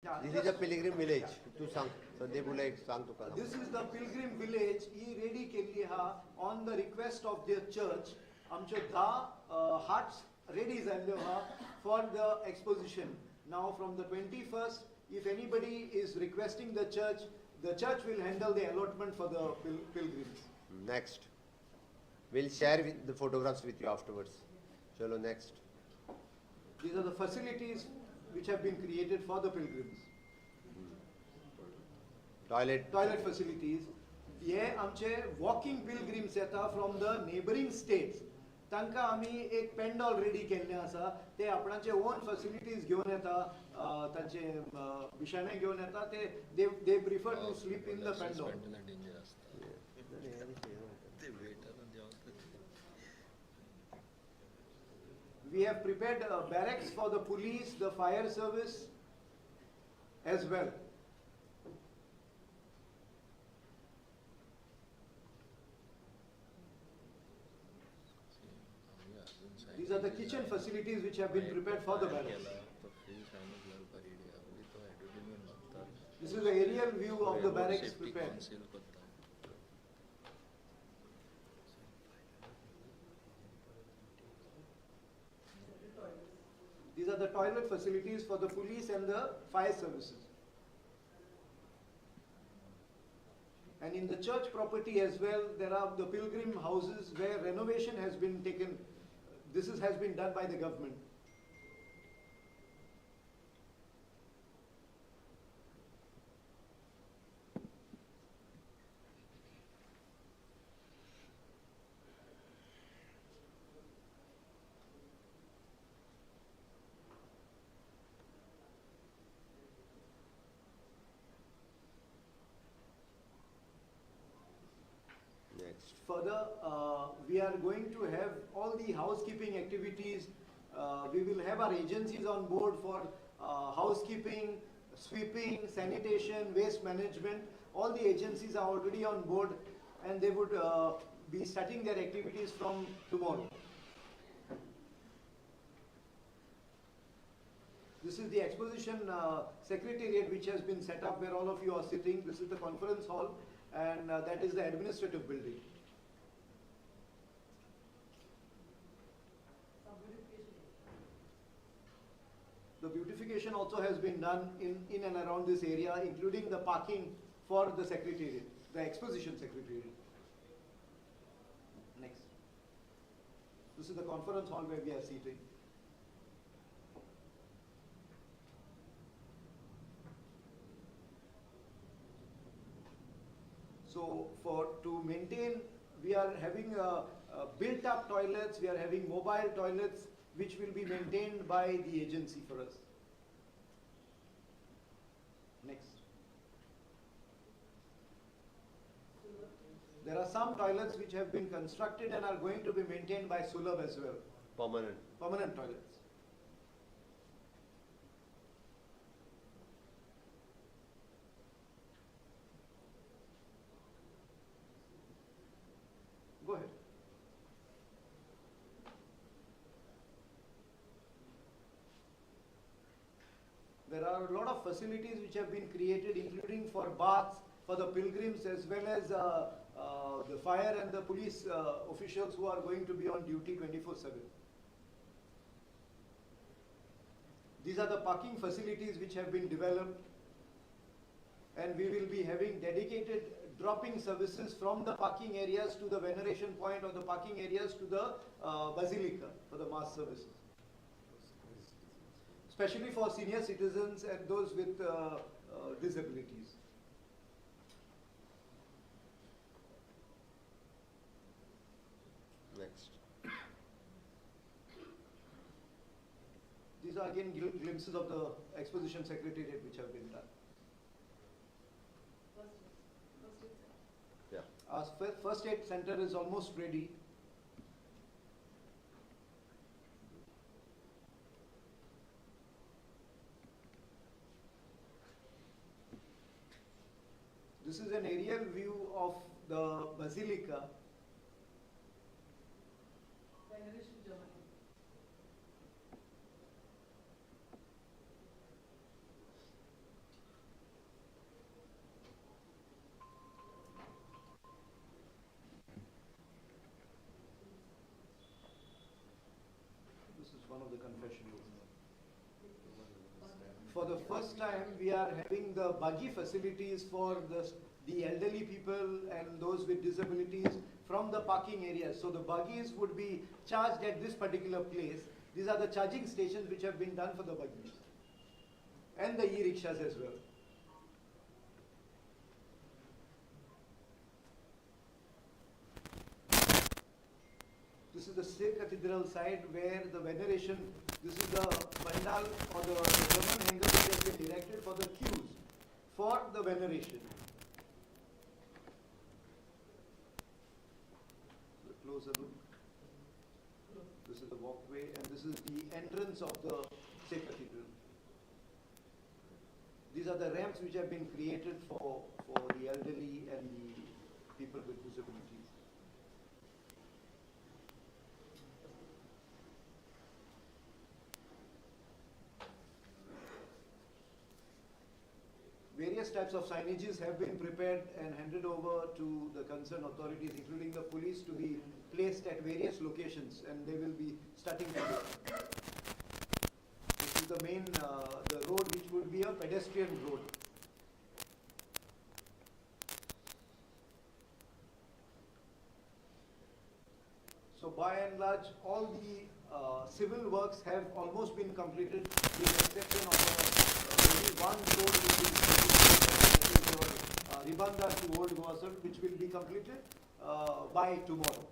This is a pilgrim village. तू सांग संदीप बोला एक सांग तुका. This is the pilgrim village. He ready केली हा on the request of their church. आमचे 10 huts ready झाले हा for the exposition. Now from the 21st, if anybody is requesting the church will handle the allotment for the pilgrims. Next, we'll share the photographs with you afterwards. Chalo next. These are the facilities which have been created for the pilgrims. Toilet facilities. ये आमचे walking pilgrims येता from the neighboring states. तांकां आमी एक pandal ready केल्लें आसा. ते आपणाचे own facilities घेवन येता, तांचे बिशाणे घेवन येता. they prefer to sleep in the pandal. We have prepared barracks for the police, the fire service as well. These are the kitchen facilities which have been prepared for the barracks. This is the aerial view of the barracks prepared. These are the toilet facilities for the police and the fire services. And in the church property as well, there are the pilgrim houses where renovation has been taken. Has been done by the government. Further, we are going to have all the housekeeping activities. We will have our agencies on board for housekeeping, sweeping, sanitation, waste management. All the agencies are already on board and they would be starting their activities from tomorrow. This is the exposition secretariat which has been set up where all of you are sitting. This is the conference hall and that is the administrative building. The beautification also has been done in and around this area, including the parking for the secretariat, the exposition secretariat. Next. This is the conference hall where we are seated. So to maintain, we are having built up toilets, we are having mobile toilets which will be maintained by the agency for us. Next. There are some toilets which have been constructed and are going to be maintained by Sulabh as well. Permanent toilets. Go ahead. There are a lot of facilities which have been created, including for baths for the pilgrims as well as the fire and the police officials who are going to be on duty 24/7. These are the parking facilities which have been developed, and we will be having dedicated dropping services from the parking areas to the veneration point or the parking areas to the basilica for the mass services. Especially for senior citizens and those with disabilities. Next. These are again glimpses of the exposition secretariat which have been done. Yeah. Our first aid center is almost ready. This is an aerial view of the basilica. for the first time, we are having the buggy facilities for the elderly people and those with disabilities from the parking areas. So the buggies would be charged at this particular place. These are the charging stations which have been done for the buggies and the e-rickshaws as well. This is the State Cathedral side where the veneration, this is the mandal or the German hanger which has been erected for the queues for the veneration. A closer look. This is the walkway and this is the entrance of the State Cathedral. These are the ramps which have been created for the elderly and the people with disabilities. Various types of signages have been prepared and handed over to the concerned authorities, including the police, to be placed at various locations, and they will be starting today. This is the main, the road which would be a pedestrian road. So by and large, all the civil works have almost been completed, with the exception of only one road which is Ribanda to Old Goa, which will be completed by tomorrow.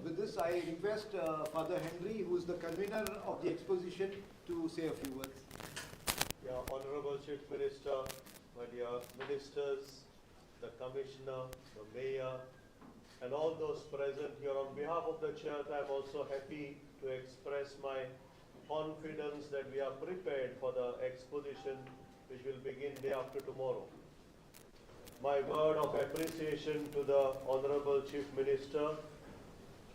With this, I request Father Henry, who is the convener of the exposition, to say a few words. Yeah, Honorable Chief Minister, my dear ministers, the Commissioner, the Mayor, and all those present here, on behalf of the Church, I am also happy to express my confidence that we are prepared for the exposition which will begin day after tomorrow. My word of appreciation to the Honorable Chief Minister,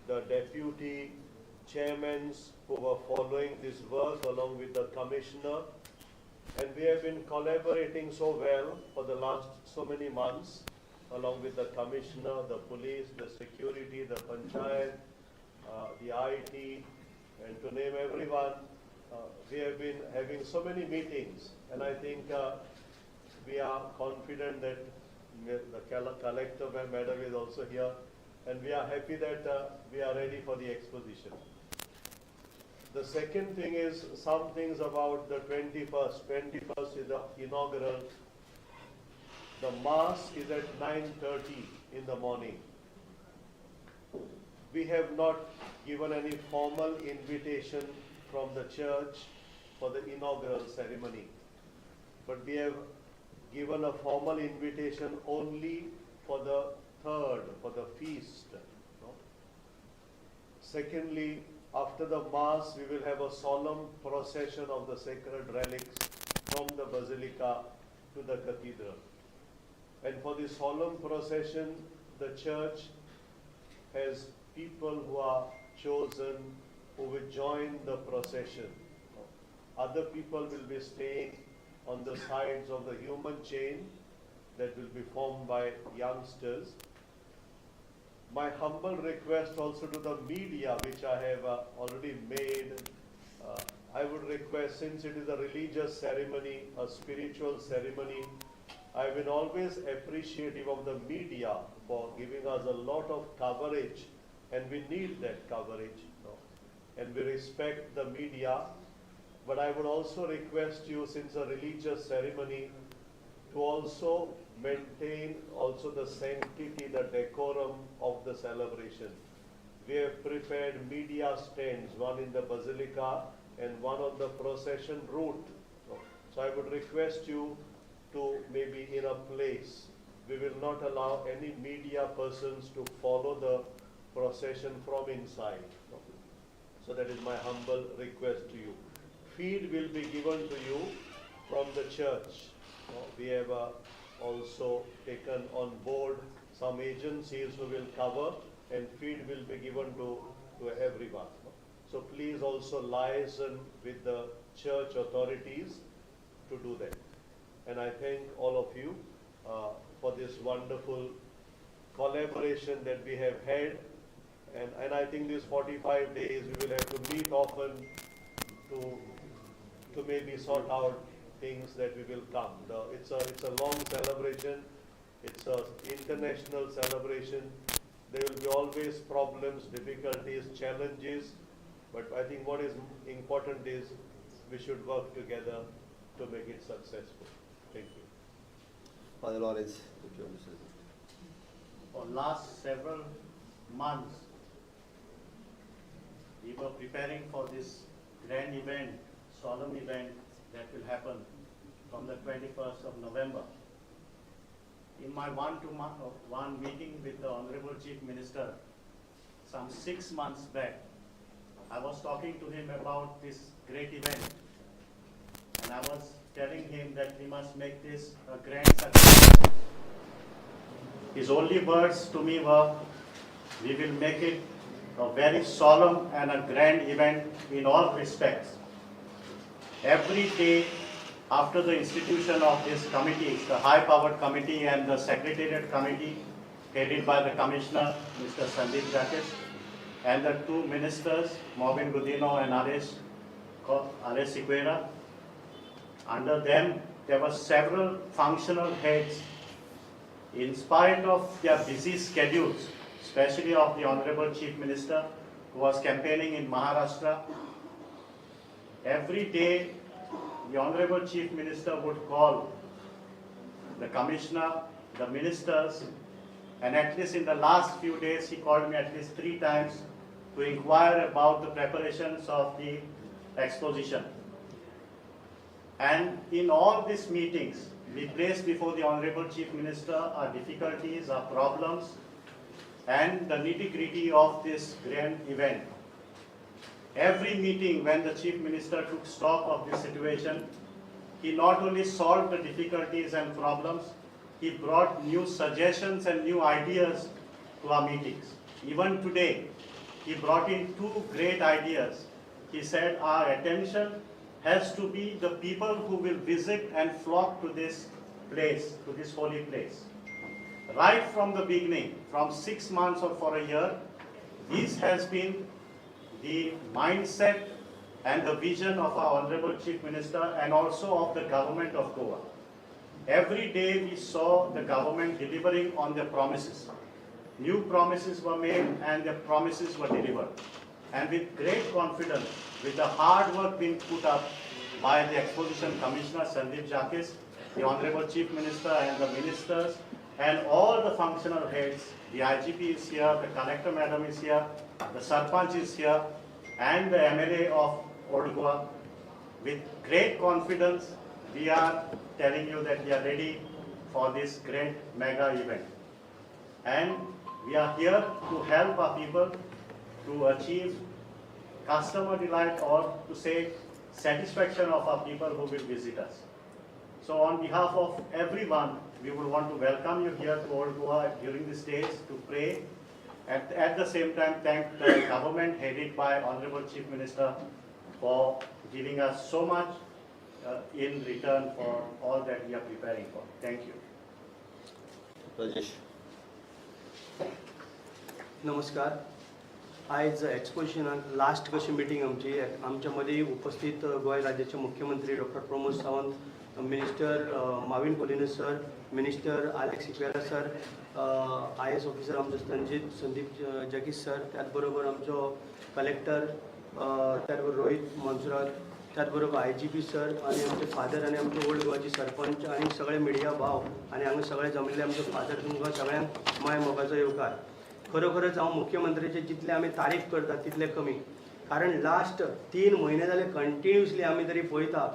the Deputy Chairmen who were following this work along with the Commissioner, and we have been collaborating so well for the last so many months along with the Commissioner, the police, the security, the Panchayat, the IT, and to name everyone. We have been having so many meetings, and I think we are confident that the collector madam is also here, and we are happy that we are ready for the exposition. The second thing is some things about the 21st. 21st is the inaugural. The Mass is at 9:30 in the morning. We have not given any formal invitation from the church for the inaugural ceremony, but we have given a formal invitation only for the third, for the feast. No? Secondly, after the Mass, we will have a solemn procession of the sacred relics from the Basilica to the Cathedral. And for the solemn procession, the church has people who are chosen who will join the procession. Other people will be staying on the sides of the human chain that will be formed by youngsters. My humble request also to the media, which I have already made, I would request, since it is a religious ceremony, a spiritual ceremony, I've been always appreciative of the media for giving us a lot of coverage, and we need that coverage. And we respect the media, but I would also request you, since a religious ceremony, to also maintain also the sanctity, the decorum of the celebration. We have prepared media stands, one in the Basilica and one on the procession route. So I would request you to maybe in a place. We will not allow any media persons to follow the procession from inside. So that is my humble request to you. Feed will be given to you from the church. We have also taken on board some agencies who will cover, and feed will be given to everyone. So please also liaison with the church authorities to do that. And I thank all of you for this wonderful collaboration that we have had, And I think these 45 days we will have to meet often to maybe sort out things that we will come. It's a long celebration. It's an international celebration. There will be always problems, difficulties, challenges. But I think what is important is we should work together to make it successful. Thank you. Father Lawrence, if you want to say. For last several months, we were preparing for this grand event, solemn event that will happen from the 21st of November. In my one-to-one meeting with the Honorable Chief Minister some 6 months back, I was talking to him about this great event, and I was telling him that we must make this a grand success. His only words to me were, we will make it a very solemn and a grand event in all respects. Every day after the institution of this committee, the high-powered committee and the secretariat committee headed by the Commissioner, Mr. Sandeep Jacques, and the two ministers, Maureen Gudino and Ales Sequeira. Under them, there were several functional heads. In spite of their busy schedules, especially of the Honorable Chief Minister, who was campaigning in Maharashtra, every day the Honorable Chief Minister would call the Commissioner, the ministers, and at least in the last few days he called me at least 3 times to inquire about the preparations of the exposition. And in all these meetings, we placed before the Honorable Chief Minister our difficulties, our problems, and the nitty-gritty of this grand event. Every meeting when the Chief Minister took stock of this situation, he not only solved the difficulties and problems, he brought new suggestions and new ideas to our meetings. Even today, he brought in 2 great ideas. He said our attention has to be the people who will visit and flock to this place, to this holy place. Right from the beginning, from 6 months or for a year, this has been the mindset and the vision of our Honorable Chief Minister and also of the government of Goa. Every day we saw the government delivering on their promises. New promises were made and the promises were delivered. And with great confidence, with the hard work being put up by the Exposition Commissioner Sandeep Jacques, the Honorable Chief Minister and the ministers, and all the functional heads, the IGP is here, the Collector Madam is here, the Sarpanch is here, and the MLA of Old Goa. With great confidence, we are telling you that we are ready for this great mega event. And we are here to help our people to achieve customer delight, or to say satisfaction of our people who will visit us. So on behalf of everyone, we would want to welcome you here to Old Goa during these days to pray. At the same time, thank the government headed by Honorable Chief Minister for giving us so much in return for all that we are preparing for. Thank you. Rajesh. नमस्कार. आज exposition last कशी meeting आमच्या मध्ये उपस्थित गोवा राज्याचे मुख्यमंत्री doctor Pramod Sawant, minister Mauvin कोलिने sir, minister Alex Sequeira sir, IS officer आमचो संदीप जगीस सर, त्याचबरोबर आमचो कलेक्टर, त्याचबरोबर रोहित मनसुरात, त्याचबरोबर IGP सर आणि आमचे फादर आणि आमचे ओल्ड गोवाचे सरपंच आणि सगळे मिडिया भाव आणि हांगा सगळे जमलेले आमचे फादर तुमकां सगळ्यांक माय मोगाचो येवकार. खरोखरच हांव मुख्यमंत्र्याचे जितले आमी तारीफ करता तितले कमी, कारण लास्ट 3 महिने जाले कंटिन्युअसली आमी तरी पळयता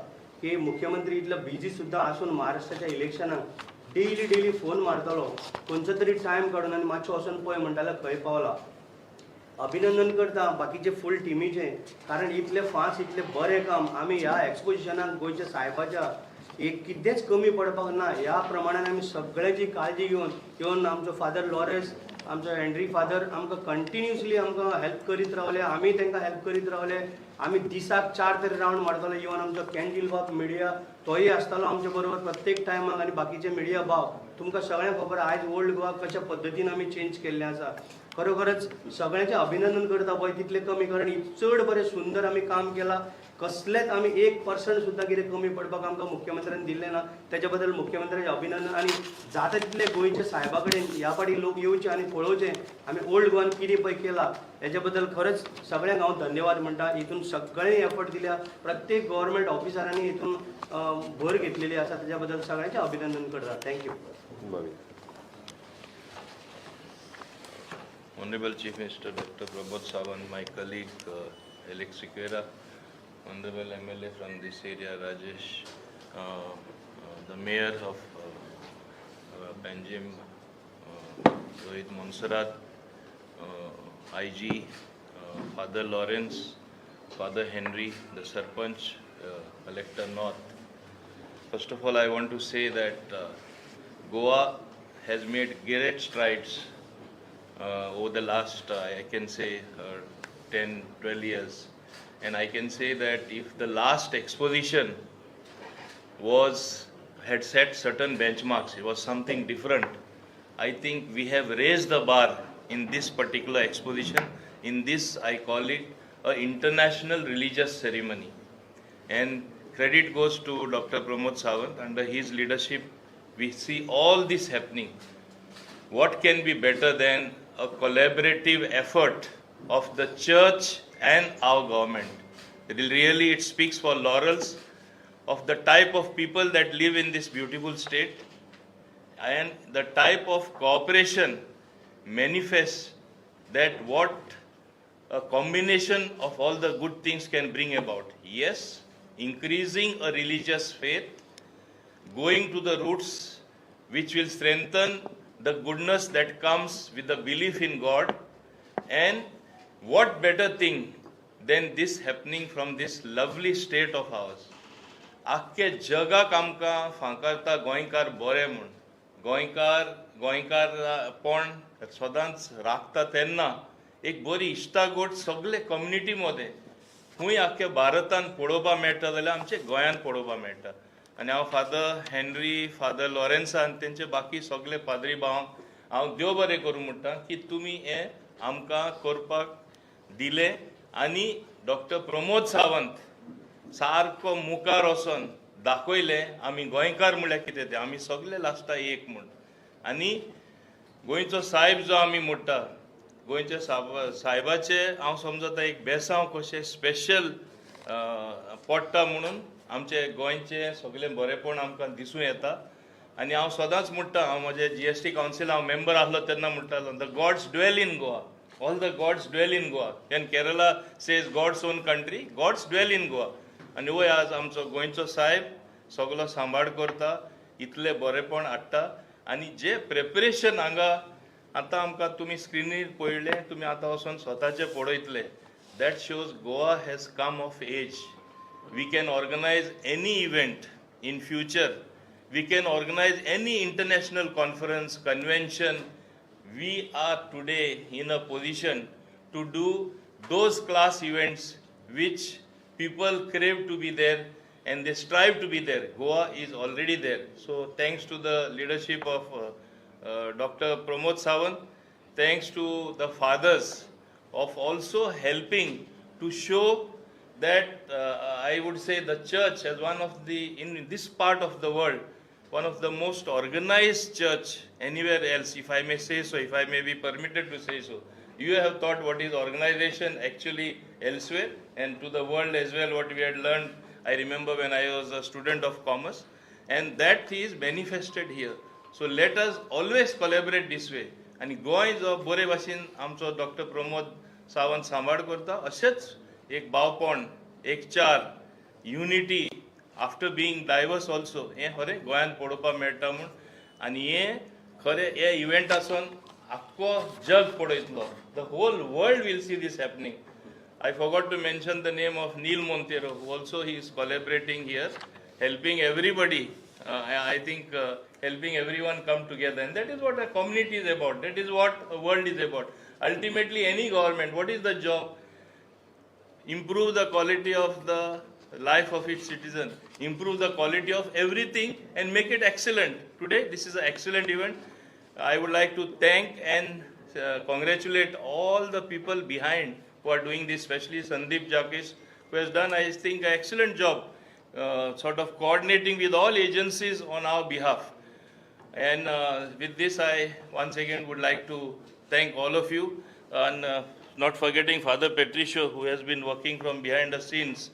की मुख्यमंत्री इतलो बिजी सुद्दां आसून महाराष्ट्राच्या इलेक्शनाक डेली फोन मारतालो, खंयचो तरी टायम काडून आनी मातसो वचून पळय म्हणटालो खंय पावला. अभिनंदन करता बाकीचे फूल टिमीचे, कारण इतले फास्ट इतले बरें काम आमी ह्या एक्सपोजिशनाक गोंयच्या साहेबाच्या एक कितेंच कमी पडपाक ना. ह्या प्रमाणान आमी सगळ्याची काळजी घेवन आमचो फादर लॉरेन्स, आमचो हेनरी फादर आमकां कंटिन्युअसली आमकां हेल्प करीत रावले, आमी तांकां हेल्प करीत रावले. आमी दिसाक 4 तरी रावंड मारतालो. इवन आमचो कॅन्डील बाब मिडिया तोय आसतालो आमचे बरोबर प्रत्येक टायमाक, आनी बाकीचे मिडिया भाव तुमकां सगळ्यांक खबर आयज ओल्ड गोवा कशा पद्दतीन आमी चेंज केल्लें आसा. खरोखरच सगळ्यांचे अभिनंदन करता पळय तितले कमी, कारण चड बरें सुंदर आमी काम केलां. कसलेंच आमी 1% सुद्दां कितें कमी पडपाक आमकां मुख्यमंत्र्यान दिल्लें ना. त्याच्या बद्दल मुख्यमंत्र्याचें अभिनंदन. आनी जाता तितले गोंयचे साहेबा कडेन ह्या फाटी लोक येवचे आनी पळोवचे आमी ओल्ड गोवान कितें पळय केलां. हेच्या बद्दल खरंच सगळ्यांक हांव धन्यवाद म्हणटा. हितून सगळें एफर्ट दिल्या, प्रत्येक गव्हर्मेंट ऑफिसरांनी हितून भर घेतलेली आसा. त्याच्या बद्दल सगळ्यांचें अभिनंदन करता. Thank you. Honorable Chief Minister Dr. Pramod Sawant, my colleague Alex Sequeira, Honorable MLA from this area Rajesh, the Mayor of Panjim, Rohit Monserrat, IG, Father Lawrence, Father Henry, the Sarpanch, Collector North. First of all, I want to say that Goa has made great strides over the last, I can say, 10-12 years. And I can say that if the last exposition had set certain benchmarks, it was something different. I think we have raised the bar in this particular exposition. In this, I call it an international religious ceremony. And credit goes to Dr. Pramod Sawant. Under his leadership, we see all this happening. What can be better than a collaborative effort of the church and our government? Really, it speaks for laurels of the type of people that live in this beautiful state, and the type of cooperation manifests that what a combination of all the good things can bring about. Yes, increasing a religious faith, going to the roots which will strengthen the goodness that comes with the belief in God. And what better thing than this happening from this lovely state of ours. आख्खे जगाक आमकां फांकारता गोंयकार बरे म्हूण. गोंयकारपण सदांच राखता तेन्ना एक बरी इश्टागोट सगळे कम्युनिटी मदें खूंय आख्ख्या भारतान पळोवपा मेळटा जाल्यार आमचे गोंयान पळोवपा मेळटा. आनी हांव फादर हेनरी, फादर लॉरेन्सा आनी तेंचे बाकी सगळे पाद्री भावांक हांव देव बरें करूं म्हणटा की तुमी हें आमकां करपाक दिलें. आनी डॉक्टर प्रमोद सावंत सारको मुखार वचोन दाखयलें आमी गोंयकार म्हळ्यार कितें तें. आमी सगळे लास्टा एक म्हूण. आनी गोंयचो साहेब जो आमी म्हणटा, गोंयच्या साहेबाचे हांव समजता एक बेसांव कशें स्पेशल पडटा म्हणून आमचे गोंयचे सगळें बरेपण आमकां दिसूं येता. आनी हांव सदांच म्हणटा, हांव म्हजे GST कावन्सिल हांव मेंबर आसलो तेन्ना म्हणटालो, the gods dwell in Goa. All the gods dwell in Goa. And Kerala says God's own country, gods dwell in Goa. आनी वय आज आमचो गोंयचो साहेब सगळो सांबाळ करता, इतले बरेपण हाडटा. आनी जे प्रेपरेशन हांगा आतां आमकां तुमी स्क्रिनीर पळयलें, तुमी आतां वचोन स्वताचे पळयतले. That shows Goa has come of age. We can organize any event in future. We can organize any international conference, convention. We are today in a position to do those class events which people crave to be there and they strive to be there. Goa is already there. So thanks to the leadership of Dr. Pramod Sawant, thanks to the fathers of also helping to show that I would say the church as one of the, in this part of the world, one of the most organized church anywhere else, if I may say so, if I may be permitted to say so. You have thought what is organization actually elsewhere, and to the world as well, what we had learned, I remember when I was a student of commerce, and that is manifested here. So let us always collaborate this way. And Goa is a bore bhashin आमचो Dr. Pramod Sawant सांबाळ करता. अशेंच एक भावपण, एक चार, unity after being diverse also हें खरें गोंयान पळोवपा मेळटा म्हूण. आनी हें खरें हे इव्हेंटासून आख्खो जग पळयतलो. The whole world will see this happening. I forgot to mention the name of Neil Montero, who also he is collaborating here, helping everybody. I think helping everyone come together, and that is what a community is about. That is what a world is about. Ultimately, any government, what is the job? Improve the quality of the life of its citizen, improve the quality of everything and make it excellent. Today, this is an excellent event. I would like to thank and congratulate all the people behind who are doing this, especially Sandeep Jakish, who has done, I think, an excellent job sort of coordinating with all agencies on our behalf. And with this, I once again would like to thank all of you, and not forgetting Father Patricio, who has been working from behind the scenes.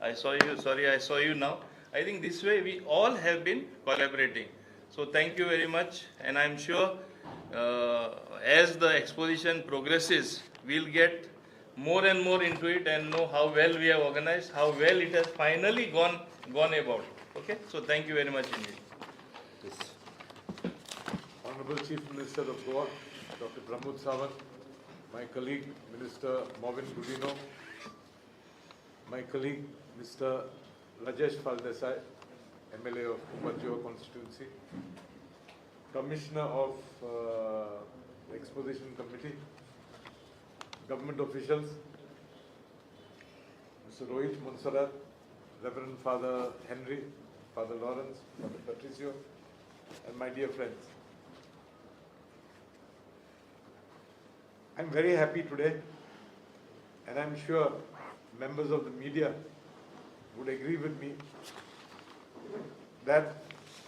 I saw you now. I think this way we all have been collaborating. So thank you very much, and I'm sure as the exposition progresses, we'll get more and more into it and know how well we have organized, how well it has finally gone about. Okay, so thank you very much indeed. Yes. Honorable Chief Minister of Goa, Dr. Pramod Sawant, my colleague Minister Movin Gudino, my colleague Mr. Rajesh Faldesai, MLA of Kumbhajoa constituency, Commissioner of Exposition Committee, government officials, Mr. Rohit Monsarat, Reverend Father Henry, Father Lawrence, Father Patricio, and my dear friends. I'm very happy today, and I'm sure members of the media would agree with me that,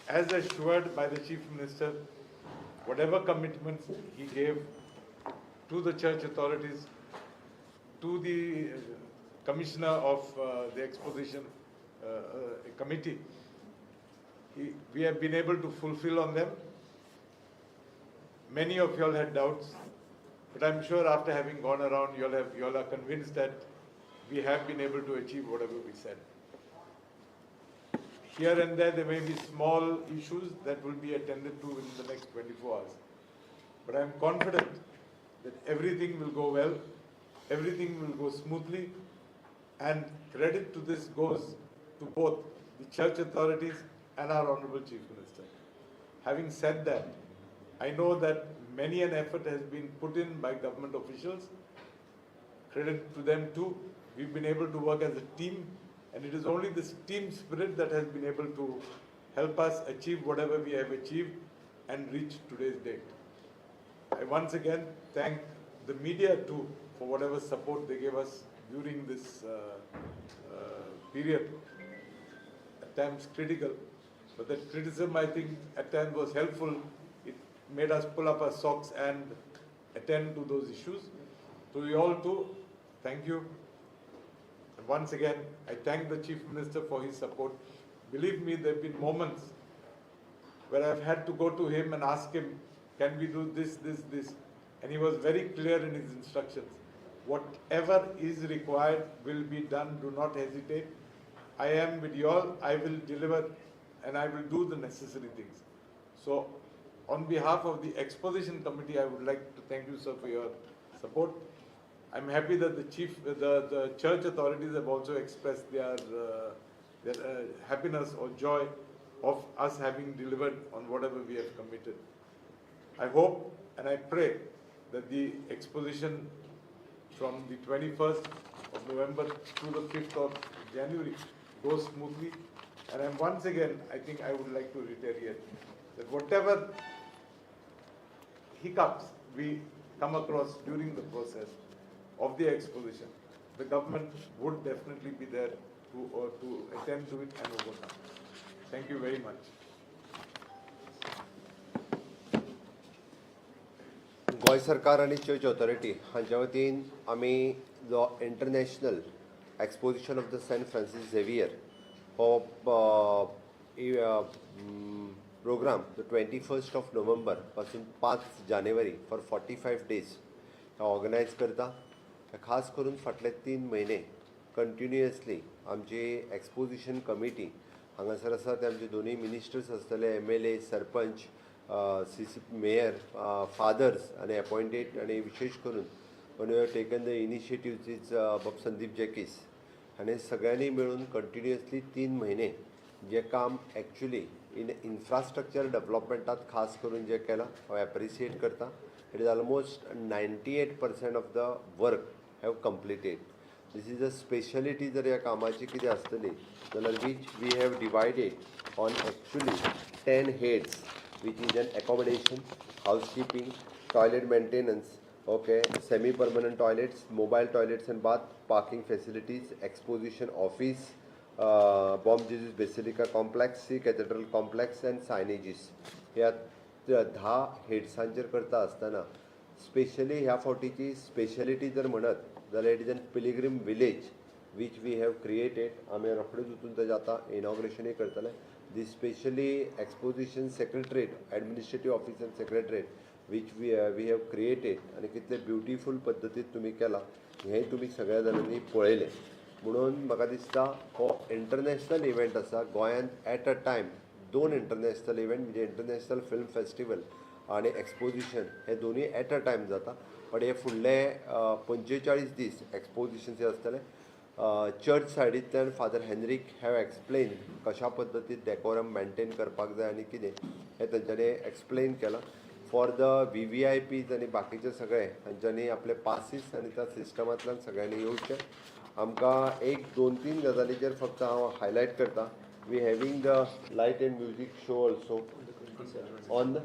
as assured by the Chief Minister, whatever commitments he gave to the church authorities, to the Commissioner of the Exposition Committee, we have been able to fulfill on them. Many of you all had doubts, but I'm sure after having gone around, you all are convinced that we have been able to achieve whatever we said. Here and there may be small issues that will be attended to within the next 24 hours. But I'm confident that everything will go well, everything will go smoothly, and credit to this goes to both the church authorities and our Honorable Chief Minister. Having said that, I know that many an effort has been put in by government officials. Credit to them too. We've been able to work as a team, and it is only this team spirit that has been able to help us achieve whatever we have achieved and reach today's date. I once again thank the media too for whatever support they gave us during this period, at times critical, but that criticism, I think, at times was helpful. It made us pull up our socks and attend to those issues. To you all too, thank you. And once again, I thank the Chief Minister for his support. Believe me, there have been moments where I've had to go to him and ask him, can we do this? And he was very clear in his instructions. Whatever is required will be done. Do not hesitate. I am with you all. I will deliver and I will do the necessary things. So, on behalf of the Exposition Committee, I would like to thank you, sir, for your support. I'm happy that the church authorities have also expressed their happiness or joy of us having delivered on whatever we have committed. I hope and I pray that the exposition from the 21st of November to the 5th of January goes smoothly. And I'm once again, I think I would like to reiterate that whatever hiccups we come across during the process of the exposition, the government would definitely be there to attend to it and overcome. Thank you very much. Goa सरकार आणि church authority हांच्या वतीन आमी जो international exposition of the Saint Francis Xavier हो programme 21st of November पासून 5 January for 45 days organise करता. खास करून फाटले 3 म्हयने कंटिन्युअसली आमची एक्सपोजिशन कमिटी हांगासर आसा ते आमचे दोनूय मिनिस्टर्स आसतले, MLA, sarpanch, CC mayor, fathers आणि अपॉइंटेड, आणि विशेष करून one have taken the initiative is Bab Sandeep Jacques हाणें सगळ्यांनी मेळून कंटिन्युअसली 3 म्हयने जे काम एक्चुअली इन्फ्रास्ट्रक्चर डेव्हलपमेंटात खास करून जे केलां हांव एप्रिशिएट करता. It is almost 98% of the work have completed. This is a speciality जर ह्या कामाची कितें आसतली जाल्यार which we have divided on actually 10 heads, which is an accommodation, housekeeping, toilet maintenance, okay, semi-permanent toilets, mobile toilets and bath, parking facilities, exposition office, Bomb Jesus Basilica complex, C Cathedral complex and signages. ह्या 10 हेड्सांचेर करता आसतना specially ह्या फावटीची speciality जर म्हणत जाल्यार it is an pilgrim village which we have created. आम्ही रोखडेच उठून तेजें आतां इनॉग्रेशनूय करतले. The specially exposition secretariat, administrative office and secretariat which we have created आनी कितले ब्युटिफूल पद्दतीन तुमी केला हेंय तुमी सगळ्या जाणांनी पळयलें. म्हणून म्हाका दिसता हो इंटरनॅशनल इव्हेंट आसा गोंयांत at a time 2 international event म्हणजे इंटरनॅशनल फिल्म फेस्टिवल आनी एक्सपोजिशन हे दोनूय एट अ टायम जाता. बट हे फुडले 45 दीस एक्सपोजिशन्स आसतले. चर्च सायडींतल्यान फादर हेनरीक हॅव एक्सप्लेन कशा पद्दतीन डेकोरम मेंटेन करपाक जाय आनी कितें हें तांच्यांनी एक्सप्लेन केलां. फॉर द VVIPs आनी बाकीचे सगळे तांच्यांनी आपले पासीस आनी त्या सिस्टमांतल्यान सगळ्यांनी येवचें. आमकां 1-2-3 गजालीचेर फक्त हांव हायलायट करता. We having the light and music show also on the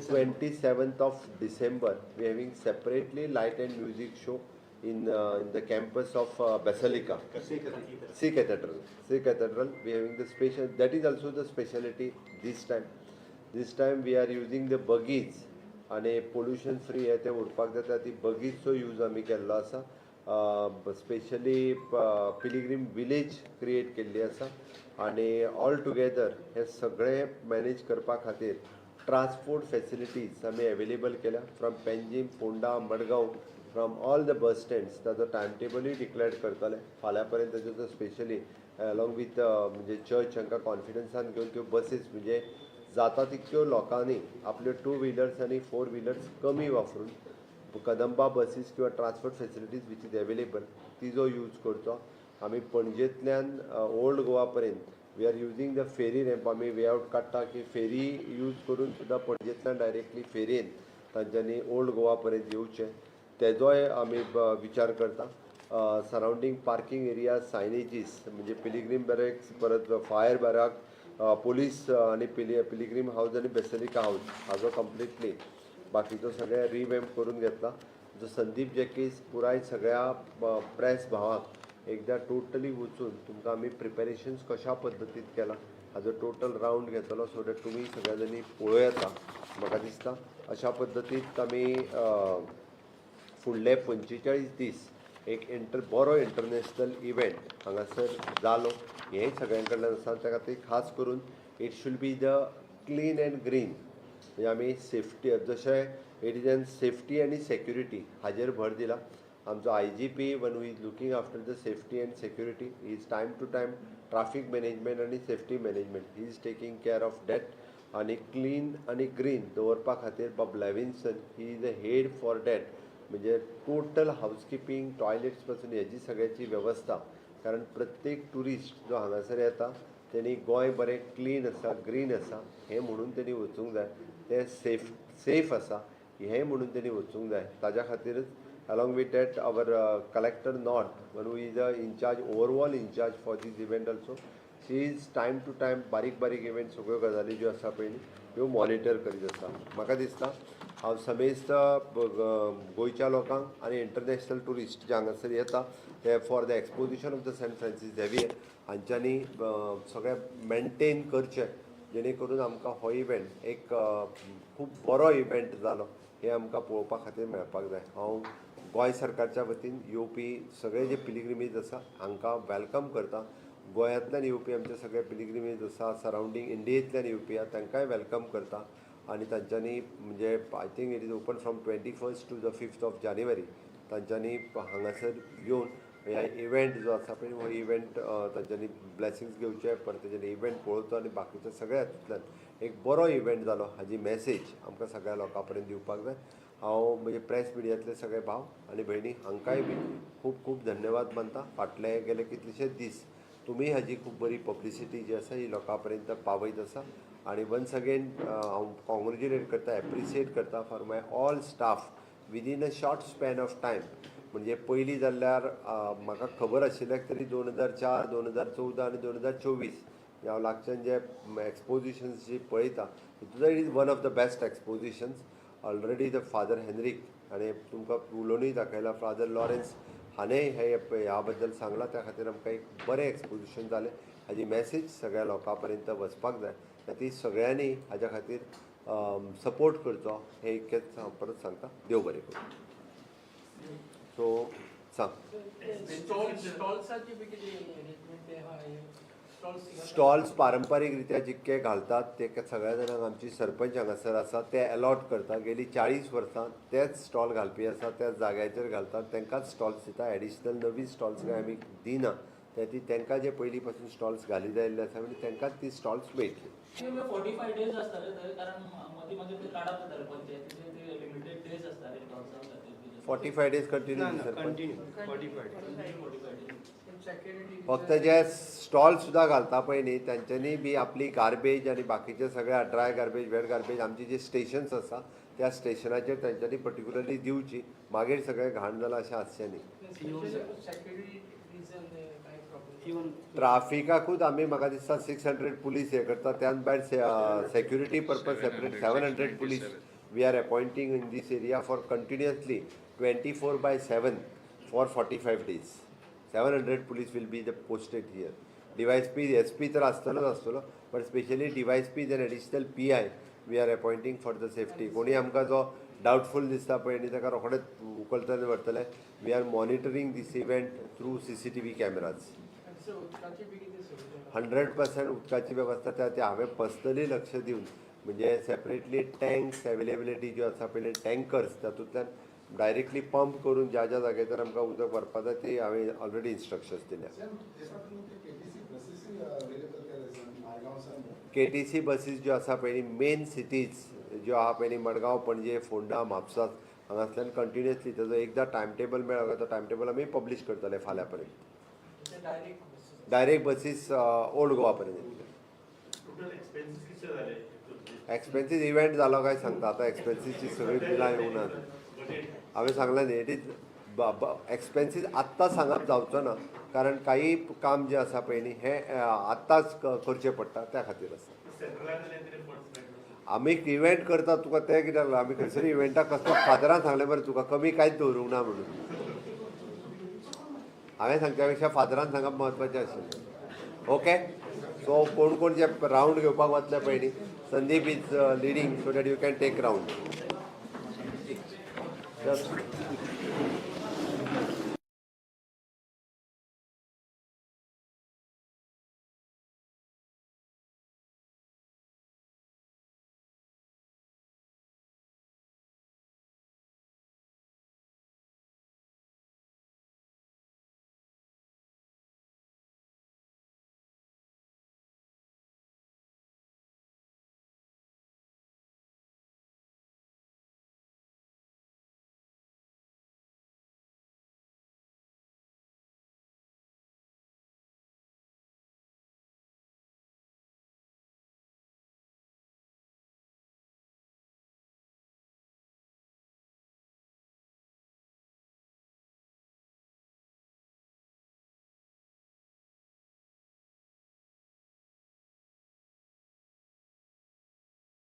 27th of December. We are having separately light and music show in the campus of Basilica. C Cathedral. We are having the special. That is also the speciality this time. This time we are using the buggies and pollution free आहे ते उडपाक जाता ती बगीचो use आमी केल्लो आसा. Specially pilgrim village create केल्ली आसा आनी ऑल टुगेदर हे सगळे मॅनेज करपा खातीर ट्रान्सपोर्ट फेसिलिटीज आमी अवेलेबल केल्या from Panjim, Ponda, Madgaon, from all the bus stands. ताजो टायम टेबलूय डिक्लेअर करतले फाल्यां पर्यंत. ताजो स्पेशली अलॉंग विथ म्हणजे चर्च हांकां कॉन्फिडन्सान घेवन त्यो बसीस म्हणजे जाता तितक्यो लोकांनी आपल्यो 2 व्हिलर्स आनी 4 व्हिलर्स कमी वापरून कदंबा बसीस किंवा transport facilities which is available तिजो यूज करचो. आमी पणजेंतल्यान ओल्ड गोवा पर्यंत we are using the ferry ramp. आमी वे आउट काडटा की फेरी यूज करून सुद्दां पणजेंतल्यान डायरेक्टली फेरयेन तांच्यांनी ओल्ड गोवा पर्यंत येवचें तेजोय आमी विचार करता. सरावंडींग पार्किंग एरिया, सायनेजीस म्हणजे पिलिग्रीम बॅरेक्स, परत फायर बॅराक, पोलीस आनी पिलिग्रीम हाऊस आनी बेसिलिका हाऊस हाजो कंप्लिटली बाकीचो सगळे रिवॅम्प करून घेतला. जो संदीप जॅकीस पुराय सगळ्या प्रेस भावांक एकदा टोटली वचून तुमकां आमी प्रिपेरेशन्स कशा पद्दतीन केला हाजो टोटल रावंड घेतलो सो दॅट तुमी सगळ्या जाणी पळोव येता. म्हाका दिसता अशा पद्दतीन आमी फुडले 45 दीस एक बरो इंटरनॅशनल इव्हेंट हांगासर जालो हेंय सगळ्यां कडल्यान आसा. त्या खातीर खास करून it should be the clean and green म्हणजे आमी सेफ्टी जशें इट इज एन सेफ्टी आनी सेक्युरिटी हाजेर भर दिला. आमचो IGP one who is looking after the safety and security is time to time traffic management आनी safety management he is taking care of that. आनी क्लीन आनी green दवरपा खातीर Bob Levinson he is the head for that म्हणजे total housekeeping toilets पासून hazy सगळ्याची वेवस्था. कारण प्रत्येक टुरिस्ट जो हांगासर येता तेणी गोंय बरें क्लीन आसा, ग्रीन आसा हें म्हणून तेणी वचूंक जाय. तें सेफ आसा हें म्हणून तेणी वचूंक जाय. ताज्या खातीरच along with that our collector north one who is incharge overall incharge for this event also she is time to time बारीक इव्हेंट सगळ्यो गजाली ज्यो आसा पळय ह्यो मॉनिटर करीत आसा. म्हाका दिसता हांव समेस्त गोंयच्या लोकांक आनी इंटरनॅशनल टुरिस्ट जे हांगासर येता ते for the exposition of the Saint Francis Xavier हांच्यांनी सगळें मेंटेन करचें जेणे करून आमकां हो इव्हेंट एक खूब बरो इव्हेंट जालो हें आमकां पळोवपा खातीर मेळपाक जाय. हांव गोंय सरकारच्या वतीन येवपी सगळे जे पिलिग्रिमेज आसा हांकां वेलकम करता. गोंयांतल्यान येवपी आमचे सगळे पिलिग्रिमेज आसा सरावंडींग इंडियेंतल्यान येवपी आसा तांकांय वेलकम करता. आनी तांच्यांनी म्हणजे I think it is open from 21st to the 5th of January तांच्यांनी हांगासर येवन ह्या इव्हेंट जो आसा पळय हो इव्हेंट तांच्यांनी ब्लेसिंग्स घेवचे परत तेजें इव्हेंट पळोवचो आनी बाकीच्या सगळ्या हातूंतल्यान एक बरो इव्हेंट जालो हाजी मॅसेज आमकां सगळ्या लोकां पर्यंत दिवपाक जाय. हांव म्हणजे प्रेस मिडियांतले सगळे भाव आनी भयणी हांकांय बी खूब खूब धन्यवाद मानता. फाटले गेले कितलेशेच दीस तुमी हाजी खूब बरी पब्लिसिटी जी आसा ही लोकां पर्यंत पावयत आसा. आनी वन्स अगेन हांव कॉंग्रेच्युलेट करता एप्रिशिएट करता for my all staff within a short span of time. म्हणजे पयलीं जाल्ल्यार म्हाका खबर आशिल्ल्याक तरी 2004, 2014 आनी 2024 हांव लागच्यान जे एक्सपोजिशन्स जी पळयता हितून it is one of the best expositions. Already the father Henrique हाणें तुमकां उलोवनूय दाखयला, फादर लॉरेन्स हाणेंय ह्या बद्दल सांगलां. त्या खातीर आमकां एक बरें एक्सपोजिशन जालें. हाजी मॅसेज सगळ्या लोकां पर्यंत वचपाक जाय. ती सगळ्यांनी हाज्या खातीर सपोर्ट करचो हें इतकेंच हांव परत सांगता. देव बरें करूं. सो सांग. स्टॉल्स पारंपारीक रित्या जितके घालतात ते सगळ्या जाणांक आमची सरपंच हांगासर आसा ते अलॉट करता. गेली 40 वर्सां तेच स्टॉल घालपी आसा, त्याच जाग्याचेर घालतात, तांकांच स्टॉल्स दिता. एडिशनल नवी स्टॉल्स काय आमी दिना. ती तांकां जे पयलीं पासून स्टॉल्स घाली जाल्ले आसा म्हणजे तांकांच ती स्टॉल्स मेळटली. 45 days असतात कारण मध्ये मध्ये ते काढत होते पंचायतीचे ते लिमिटेड डेज असतात. 45 days कंटिन्यू कंटिन्यू 45 फक्त जे स्टॉल सुद्धा घालता पळय न्ही तांच्यांनी बी आपली गार्बेज आनी बाकीचे सगळ्या ड्राय गार्बेज वेट गार्बेज आमची जे स्टेशन्स आसा त्या स्टेशनाचेर तांच्यांनी पर्टिक्युलरली दिवची. मागीर सगळें घाण जालां अशें आसचें न्ही. ट्राफिकाकूच आमी म्हाका दिसता 600 पुलीस हे करता. त्यान भायर security purpose separate 700 police we are appointing in this area for continuously 24/7 for 45 days. 700 police will be posted here. Device P, SP तर आसतलो but specially device P and additional PI we are appointing for the safety. कोणी आमकां जो doubtful दिसता पळय न्ही ताका रोखडेच उखलतले व्हरतले. We are monitoring this event through CCTV cameras. 100% उदकाची वेवस्था ते हांवें पर्सनली लक्ष दिवन म्हणजे सेपरेटली टँक्स अवेलेबिलिटी ज्यो आसा पळय टँकर्स तातूंतल्यान डायरेक्टली पंप करून ज्या ज्या जाग्याचेर आमकां उदक भरपा जाय ती हांवें ऑलरेडी इन्स्ट्रक्शन्स दिल्या. KTC बसीस ज्यो आसा पळय मेन सिटीज ज्यो आहा पळय मडगांव, पणजे, फोंडा, म्हापसा हांगासल्यान कंटिन्युअसली ताजो एकदां टायम टेबल मेळ्ळो तो टायम टेबल आमी पब्लीश करतले फाल्यां पर्यंत. डायरेक्ट बसीस ओल्ड गोवा पर्यंत. एक्सपेन्सीस इव्हेंट जालो काय सांगता. आतां एक्सपेन्सीसची सगळी बिलां येवनात. हांवें सांगलां न्ही इट इज एक्सपेन्सीस आत्तां सांगप जावचो ना कारण काही काम जे आसा पळय न्ही हें आत्ताच करचें पडटा त्या खातीर आसा. आमी इव्हेंट करता तुका तें कित्याक लागलां आमी खंयसरी इव्हेंटाक कसलो फादरान सांगलें मरे तुका कमी कांयच दवरूंक ना म्हणून. हांवें सांगच्या पेक्षा फादरान सांगप म्हत्वाचें आशिल्लें. ओके. सो कोण कोण जे रावंड घेवपाक वतले पळय न्ही Sandeep is leading so that you can take round.